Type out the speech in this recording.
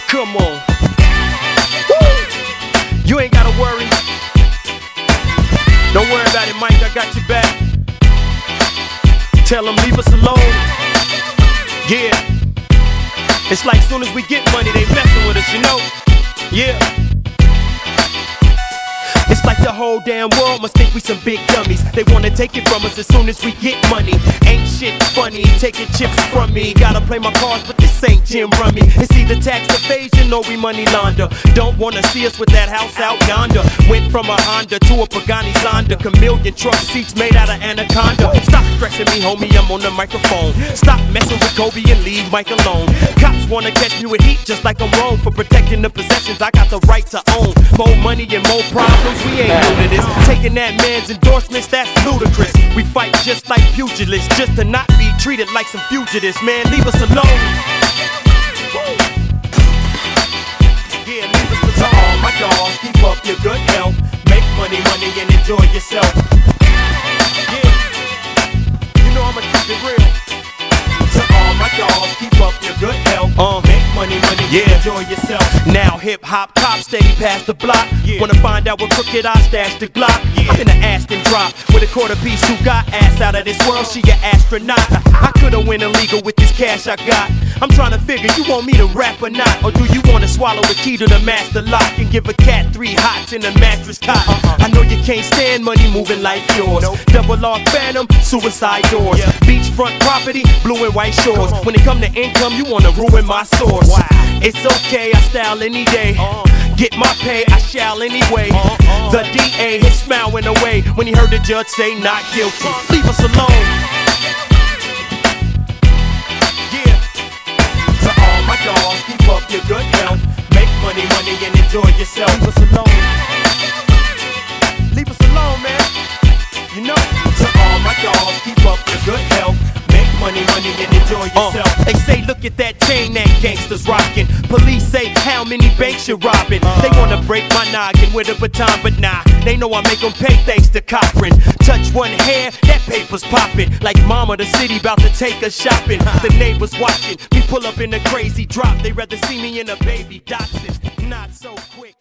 Come on. Woo! You ain't gotta worry. Don't worry about it, Mike, I got your back. Tell them leave us alone. Yeah. It's like soon as we get money, they messing with us, you know? Yeah. It's like the whole damn world must think we some big dummies. They wanna take it from us as soon as we get money. Ain't shit funny, taking chips from me. Gotta play my cards, but this ain't Jim Rummy. It's either tax evasion or we money launder. Don't wanna see us with that house out yonder. Went from a Honda to a Pagani Zonda. Chameleon truck seats made out of anaconda. Stop stressing me, homie, I'm on the microphone. Stop messing with Kobe and leave Mike alone. Cops wanna catch me with heat just like I'm wrong. For protecting the possessions I got the right to own. More money and more problems, we ain't new to this. Taking that man's endorsements, that's ludicrous. We fight just like pugilists, just to not be treated like some fugitives. Man, leave us alone. Yeah, leave us alone. To all my dogs, keep up your good health. Make money, and enjoy yourself. Yeah, you know I'ma keep it real. To all my dogs, keep up your good health. Make money, yeah. Enjoy yourself. Now hip hop cops steady past the block. Yeah. Wanna find out what crooked I stashed the Glock. Yeah. I'm in the Aston drop with a quarter piece who got ass out of this world. She an astronaut. I coulda went illegal with this cash I got. I'm trying to figure, you want me to rap or not? Or do you wanna swallow a key to the master lock and give a cat 3 hots in a mattress cot? I know you can't stand money moving like yours. Double R Phantom, suicide doors. Beachfront property, blue and white shores. When it come to income, you wanna ruin my source. It's okay, I style any day. Get my pay, I shall anyway. The DA, his smile went away when he heard the judge say not guilty. Leave us alone. Yeah. To all my dogs, keep up your good health. Make money, and enjoy yourself. Leave us alone. Leave us alone, man. You know. To all my dogs, keep up your good health. Make money, and enjoy yourself. They say, look at that chain that gangsters rockin'. Police say, how many banks you robbing? They wanna break my noggin with a baton, but nah, they know I make them pay thanks to Cochran. Touch one hair, that paper's poppin'. Like mama, the city bout to take us shopping. The neighbors watching me pull up in a crazy drop. They rather see me in a baby Datsun. Not so quick.